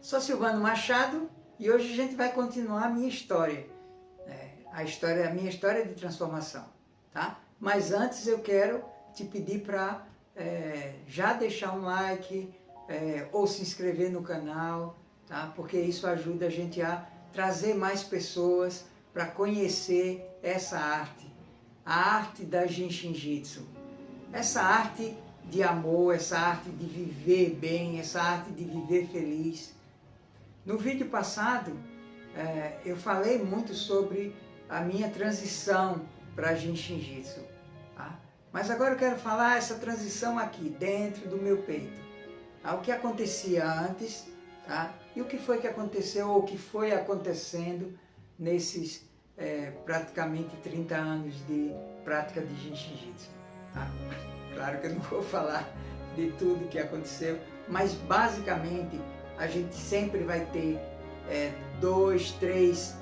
Sou Silvano Machado e hoje a gente vai continuar a minha história, a minha história de transformação, tá? Mas antes eu quero te pedir para já deixar um like ou se inscrever no canal, tá? Porque isso ajuda a gente a trazer mais pessoas para conhecer essa arte, a arte da Jinshin Jitsu, essa arte de amor, essa arte de viver bem, essa arte de viver feliz. No vídeo passado, eu falei muito sobre a minha transição para Jinshin Jitsu, tá? Mas agora eu quero falar essa transição aqui, dentro do meu peito. O que acontecia antes, tá? E o que foi que aconteceu, ou o que foi acontecendo nesses praticamente 30 anos de prática de Jinshin Jitsu, tá? Claro que eu não vou falar de tudo que aconteceu, mas basicamente a gente sempre vai ter 2, 3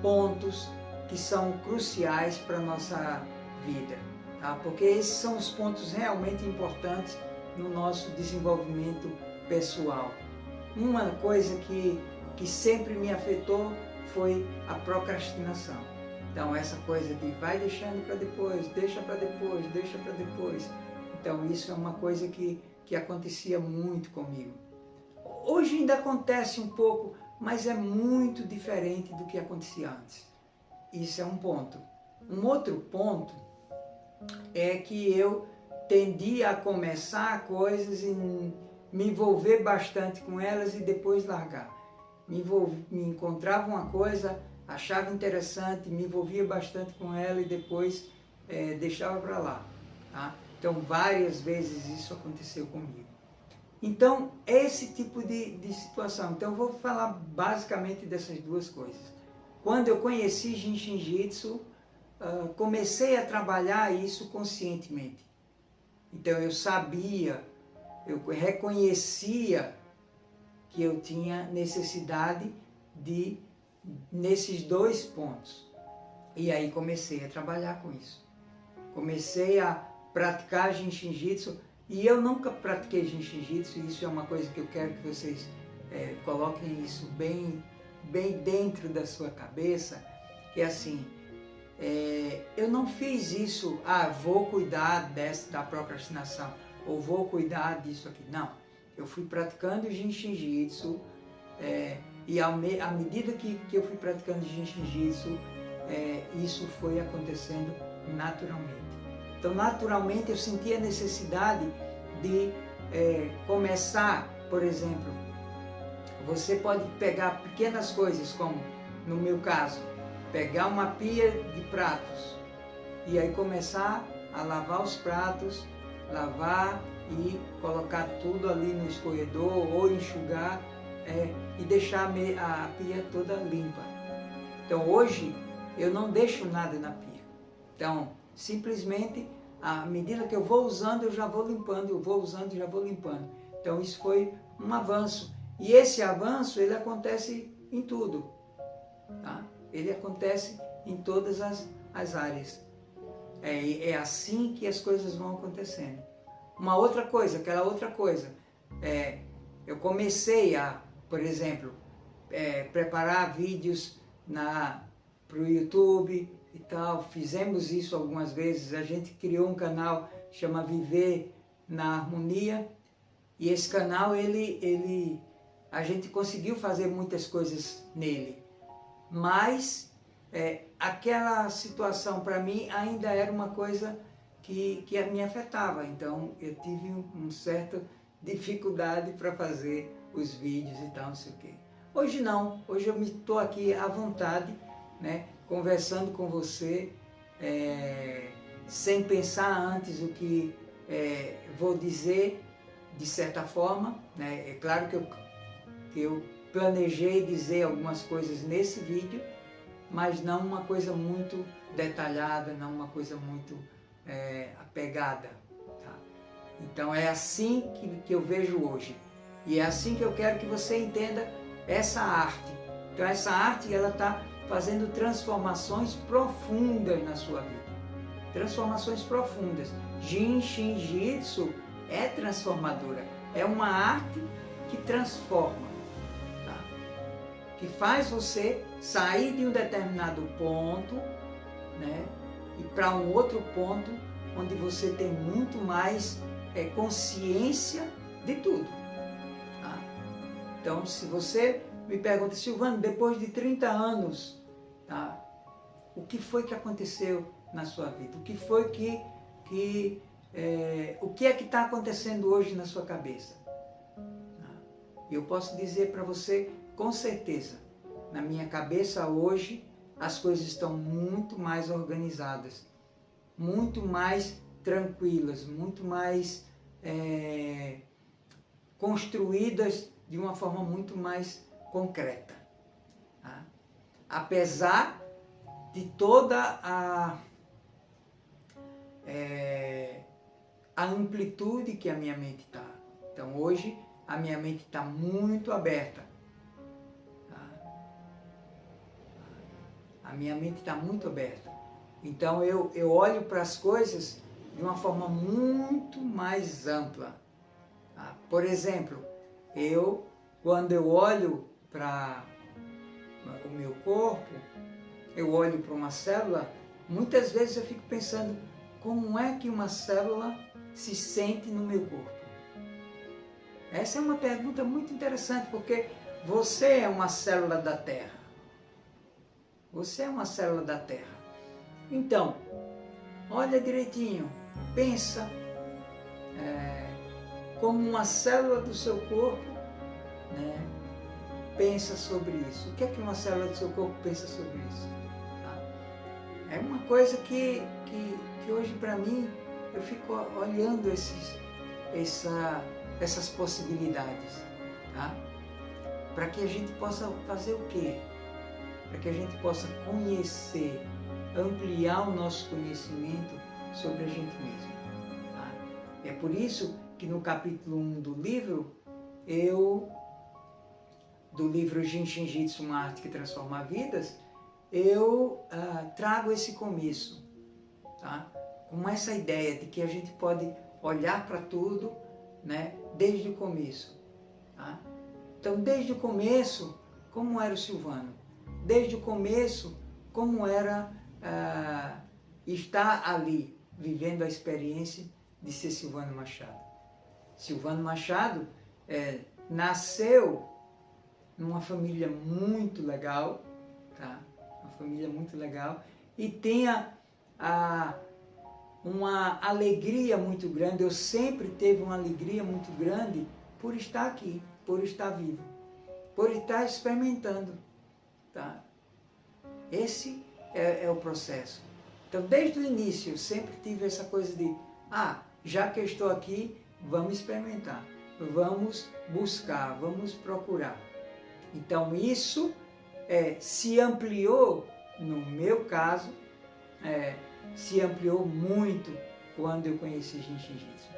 pontos que são cruciais para a nossa vida, tá? Porque esses são os pontos realmente importantes no nosso desenvolvimento pessoal. Uma coisa que sempre me afetou foi a procrastinação. Então essa coisa de vai deixando para depois, deixa para depois, deixa para depois. Então isso é uma coisa que acontecia muito comigo. Hoje ainda acontece um pouco, mas é muito diferente do que acontecia antes. Isso é um ponto. Um outro ponto é que eu tendia a começar coisas e me envolver bastante com elas e depois largar. Me encontrava uma coisa, achava interessante, me envolvia bastante com ela e depois deixava para lá, tá? Então várias vezes isso aconteceu comigo. Então, esse tipo de situação. Então, eu vou falar basicamente dessas duas coisas. Quando eu conheci Jinshin Jitsu, comecei a trabalhar isso conscientemente. Então, eu sabia, eu reconhecia que eu tinha necessidade nesses dois pontos. E aí comecei a trabalhar com isso. Comecei a praticar Jinshin Jitsu. E eu nunca pratiquei Jinshin Jitsu, e isso é uma coisa que eu quero que vocês coloquem isso bem dentro da sua cabeça, que é assim, eu não fiz isso, vou cuidar da procrastinação, ou vou cuidar disso aqui. Não, eu fui praticando Jinshin Jitsu, e à medida que eu fui praticando Jinshin Jitsu, isso foi acontecendo naturalmente. Então, naturalmente, eu senti a necessidade de começar, por exemplo, você pode pegar pequenas coisas, como no meu caso, pegar uma pia de pratos e aí começar a lavar os pratos, lavar e colocar tudo ali no escorredor ou enxugar e deixar a pia toda limpa. Então, hoje, eu não deixo nada na pia. Então, simplesmente, à medida que eu vou usando, eu já vou limpando, eu vou usando, já vou limpando. Então isso foi um avanço. E esse avanço, ele acontece em tudo, tá? Ele acontece em todas as áreas. É assim que as coisas vão acontecendo. Uma outra coisa, aquela outra coisa, eu comecei a, por exemplo, preparar vídeos para o YouTube e tal. Fizemos isso algumas vezes. A gente criou um canal que chama Viver na Harmonia, e esse canal a gente conseguiu fazer muitas coisas nele, mas aquela situação para mim ainda era uma coisa que me afetava. Então eu tive uma certa dificuldade para fazer os vídeos e tal, não sei o quê. Hoje não, hoje eu estou aqui à vontade, né, conversando com você, sem pensar antes o que vou dizer, de certa forma, né? É claro que eu planejei dizer algumas coisas nesse vídeo, mas não uma coisa muito detalhada, não uma coisa muito apegada, tá? Então é assim que eu vejo hoje, e é assim que eu quero que você entenda essa arte. Então essa arte, ela está fazendo transformações profundas na sua vida. Transformações profundas. Jinshin Jitsu é transformadora. É uma arte que transforma. que faz você sair de um determinado ponto, né, e para um outro ponto onde você tem muito mais consciência de tudo. Tá? Então, se você me pergunta, Silvano, depois de 30 anos, tá, o que foi que aconteceu na sua vida? O que foi o que é que está acontecendo hoje na sua cabeça? Eu posso dizer para você, com certeza, na minha cabeça hoje, as coisas estão muito mais organizadas, muito mais tranquilas, muito mais construídas de uma forma muito mais concreta. Tá? Apesar de toda a amplitude que a minha mente está. Então hoje a minha mente está muito aberta. Tá? A minha mente está muito aberta. Então eu olho para as coisas de uma forma muito mais ampla. Tá? Por exemplo, quando eu olho para o meu corpo, eu olho para uma célula, muitas vezes eu fico pensando como é que uma célula se sente no meu corpo. Essa é uma pergunta muito interessante, porque você é uma célula da Terra. Você é uma célula da Terra. Então, olha direitinho, pensa como uma célula do seu corpo, né, pensa sobre isso. O que é que uma célula do seu corpo pensa sobre isso? Tá? É uma coisa que hoje para mim, eu fico olhando essas possibilidades, tá? Para que a gente possa fazer o quê? Para que a gente possa conhecer, ampliar o nosso conhecimento sobre a gente mesmo. Tá? É por isso que no capítulo 1 do livro, do livro Jinshin Jitsu, uma arte que transforma vidas, eu trago esse começo, tá? Com essa ideia de que a gente pode olhar para tudo, né, desde o começo. Tá? Então, desde o começo, como era o Silvano? Desde o começo, como era estar ali, vivendo a experiência de ser Silvano Machado. Silvano Machado nasceu numa família muito legal, tá? Uma família muito legal, e tinha uma alegria muito grande. Eu sempre tive uma alegria muito grande por estar aqui, por estar vivo, por estar experimentando. Tá? Esse é o processo. Então, desde o início, eu sempre tive essa coisa de, já que eu estou aqui, vamos experimentar, vamos buscar, vamos procurar. Então, isso se ampliou, no meu caso, se ampliou muito quando eu conheci Jinshin Jitsu.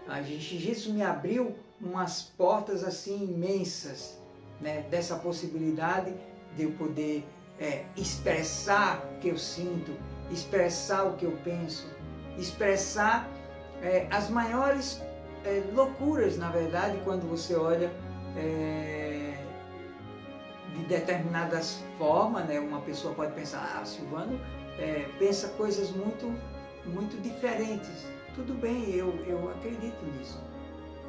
A Jinshin Jitsu me abriu umas portas assim imensas, né, dessa possibilidade de eu poder expressar o que eu sinto, expressar o que eu penso, expressar as maiores loucuras, na verdade, quando você olha de determinadas formas, né, uma pessoa pode pensar, Silvano pensa coisas muito, muito diferentes. Tudo bem, eu acredito nisso.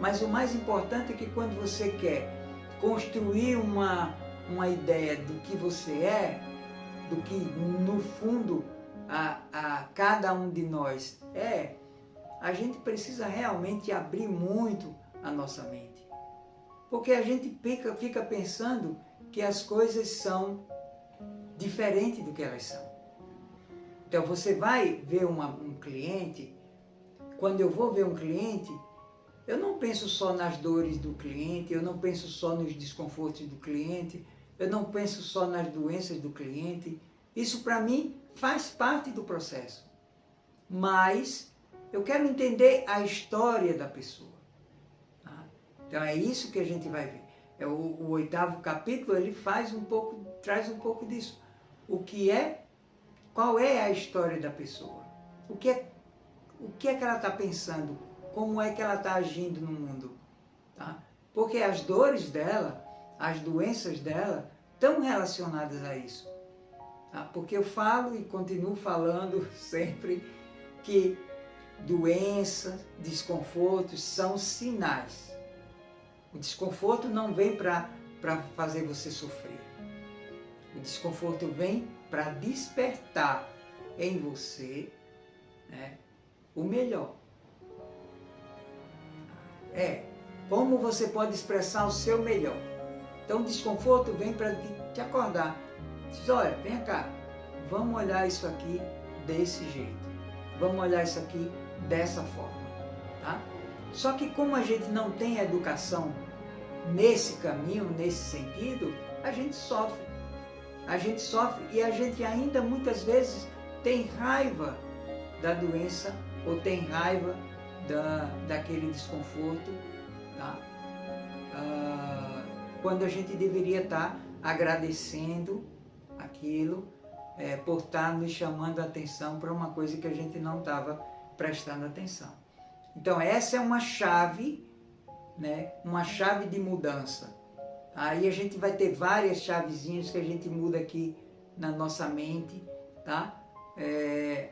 Mas o mais importante é que quando você quer construir uma ideia do que você é, do que no fundo cada um de nós a gente precisa realmente abrir muito a nossa mente. Porque a gente fica pensando que as coisas são diferentes do que elas são. Então você vai ver um cliente, quando eu vou ver um cliente, eu não penso só nas dores do cliente, eu não penso só nos desconfortos do cliente, eu não penso só nas doenças do cliente. Isso para mim faz parte do processo. Mas eu quero entender a história da pessoa. Tá? Então é isso que a gente vai ver. O 8º capítulo, ele traz um pouco disso. Qual é a história da pessoa? O que é que ela está pensando? Como é que ela está agindo no mundo? Tá? Porque as dores dela, as doenças dela, estão relacionadas a isso. Tá? Porque eu falo e continuo falando sempre que doenças, desconfortos são sinais. O desconforto não vem para fazer você sofrer. O desconforto vem para despertar em você, né, o melhor. Como você pode expressar o seu melhor. Então o desconforto vem para te acordar. Diz, olha, vem cá, vamos olhar isso aqui desse jeito. Vamos olhar isso aqui dessa forma. Tá? Só que como a gente não tem educação nesse caminho, nesse sentido, a gente sofre. A gente sofre e a gente ainda muitas vezes tem raiva da doença ou tem raiva daquele desconforto, tá? Quando a gente deveria estar agradecendo aquilo por estar nos chamando a atenção para uma coisa que a gente não estava prestando atenção. Então essa é uma chave, né? Uma chave de mudança. Aí a gente vai ter várias chavezinhas que a gente muda aqui na nossa mente, tá?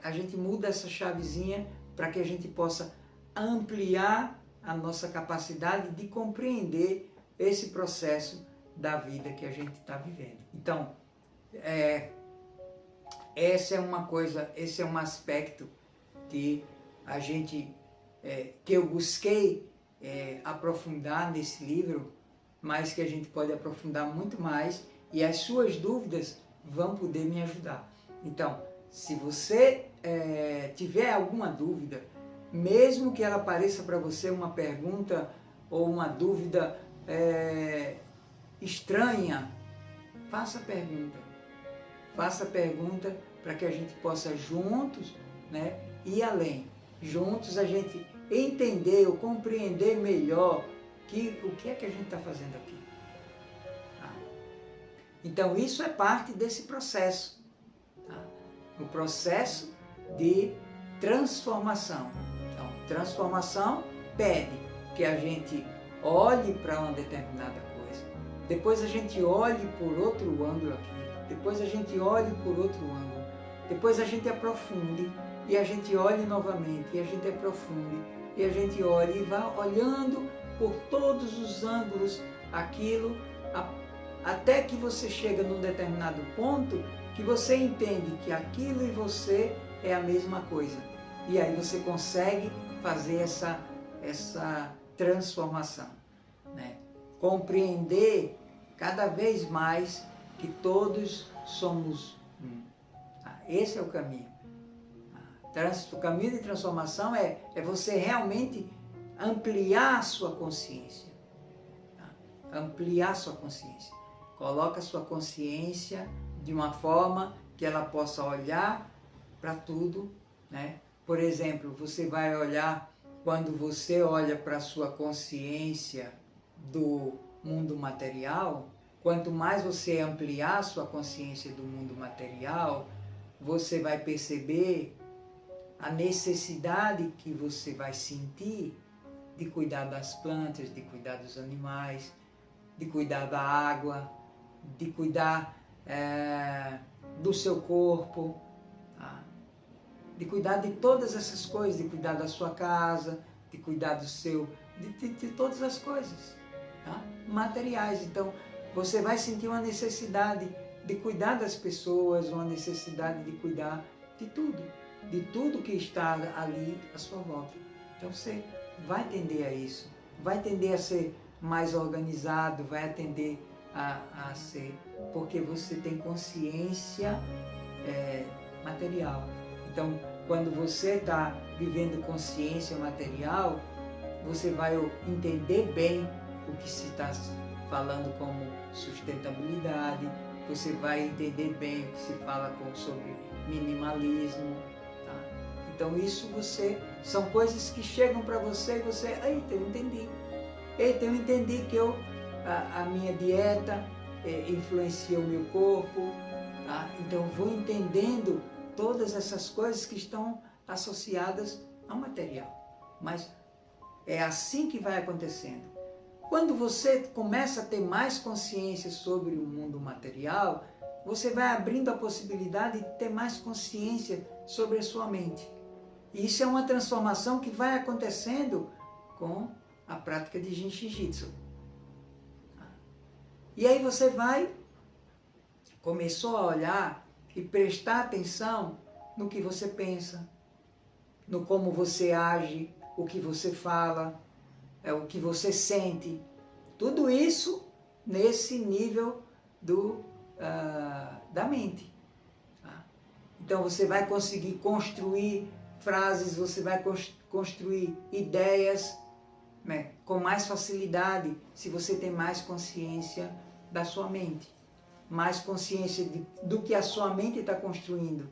A gente muda essa chavezinha para que a gente possa ampliar a nossa capacidade de compreender esse processo da vida que a gente está vivendo. Então, essa é uma coisa, esse é um aspecto que a gente, que eu busquei aprofundar nesse livro, mas que a gente pode aprofundar muito mais e as suas dúvidas vão poder me ajudar. Então, se você tiver alguma dúvida, mesmo que ela pareça para você uma pergunta ou uma dúvida estranha, faça a pergunta. Faça a pergunta para que a gente possa juntos, né, ir além. Juntos a gente entender ou compreender melhor o que é que a gente está fazendo aqui. Tá? Então isso é parte desse processo. Tá? O processo de transformação. Então, transformação pede que a gente olhe para uma determinada coisa, depois a gente olhe por outro ângulo aqui, depois a gente olhe por outro ângulo, depois a gente aprofunde e a gente olhe novamente, e a gente aprofunde, e a gente olhe e vá olhando por todos os ângulos aquilo, até que você chega num determinado ponto que você entende que aquilo e você é a mesma coisa. E aí você consegue fazer essa transformação, né? Compreender cada vez mais que todos somos um. Esse é o caminho. O caminho de transformação é você realmente ampliar a sua consciência. Tá? Ampliar a sua consciência. Coloca a sua consciência de uma forma que ela possa olhar para tudo, né? Por exemplo, você vai olhar, quando você olha para a sua consciência do mundo material, quanto mais você ampliar a sua consciência do mundo material, você vai perceber a necessidade que você vai sentir de cuidar das plantas, de cuidar dos animais, de cuidar da água, de cuidar do seu corpo, tá? De cuidar de todas essas coisas, de cuidar da sua casa, de cuidar do seu, de todas as coisas, tá? Materiais. Então, você vai sentir uma necessidade de cuidar das pessoas, uma necessidade de cuidar de tudo que está ali à sua volta. Então, você vai tender a isso, vai tender a ser mais organizado, vai tender a ser, porque você tem consciência material. Então, quando você está vivendo consciência material, você vai entender bem o que se está falando como sustentabilidade, você vai entender bem o que se fala sobre minimalismo. Tá? Então isso são coisas que chegam para você e você, eita, eu entendi. Eita, eu entendi que a minha dieta influencia o meu corpo. Tá? Então eu vou entendendo todas essas coisas que estão associadas ao material. Mas é assim que vai acontecendo. Quando você começa a ter mais consciência sobre o mundo material, você vai abrindo a possibilidade de ter mais consciência sobre a sua mente. E isso é uma transformação que vai acontecendo com a prática de Jiu-Jitsu. E aí você começou a olhar e prestar atenção no que você pensa, no como você age, o que você fala, o que você sente. Tudo isso nesse nível da mente. Então você vai conseguir construir frases, você vai construir ideias, né, com mais facilidade se você tem mais consciência da sua mente. Mais consciência do que a sua mente está construindo,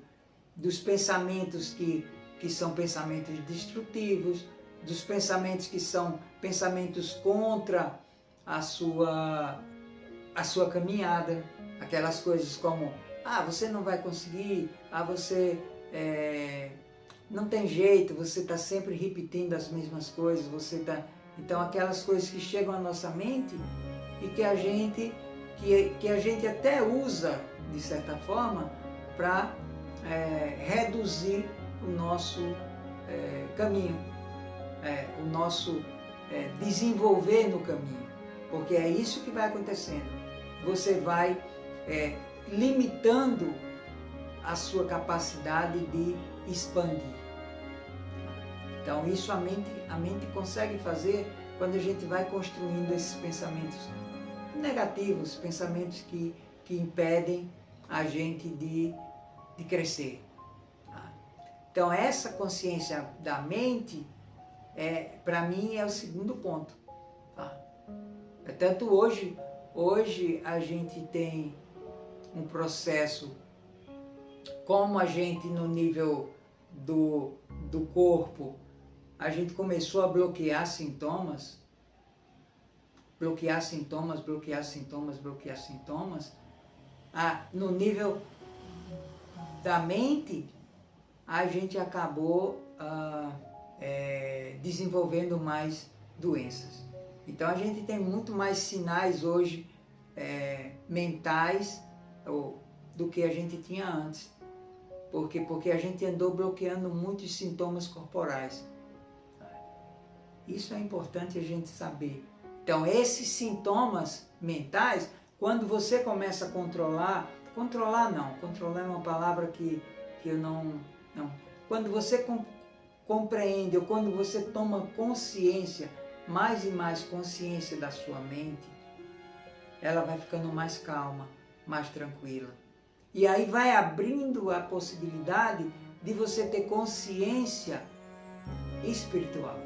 dos pensamentos que são pensamentos destrutivos, dos pensamentos que são pensamentos contra a sua caminhada, aquelas coisas como, você não vai conseguir, você não tem jeito, você está sempre repetindo as mesmas coisas, então aquelas coisas que chegam à nossa mente e que a gente até usa, de certa forma, para reduzir o nosso caminho, o nosso desenvolver no caminho, porque é isso que vai acontecendo. Você vai limitando a sua capacidade de expandir. Então isso a mente consegue fazer quando a gente vai construindo esses pensamentos negativos, pensamentos que impedem a gente de crescer. Então essa consciência da mente, para mim, é o segundo ponto. Tanto hoje a gente tem um processo, como a gente no nível do corpo, a gente começou a bloquear sintomas, no nível da mente, a gente acabou desenvolvendo mais doenças. Então a gente tem muito mais sinais hoje mentais do que a gente tinha antes. Porque a gente andou bloqueando muitos sintomas corporais. Isso é importante a gente saber. Então esses sintomas mentais, quando você começa a controlar é uma palavra que eu não. Quando você compreende, ou quando você toma consciência, mais e mais consciência da sua mente, ela vai ficando mais calma, mais tranquila. E aí vai abrindo a possibilidade de você ter consciência espiritual.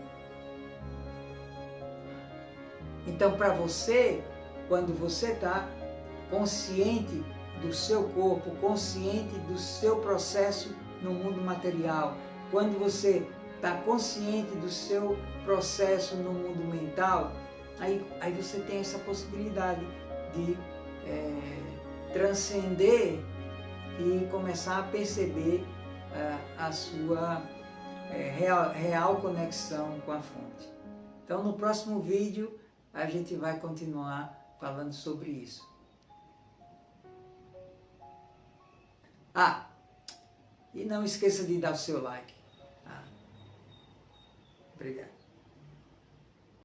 Então, para você, quando você está consciente do seu corpo, consciente do seu processo no mundo material, quando você está consciente do seu processo no mundo mental, aí você tem essa possibilidade de transcender e começar a perceber a sua real conexão com a fonte. Então, no próximo vídeo, a gente vai continuar falando sobre isso. E não esqueça de dar o seu like. Obrigado.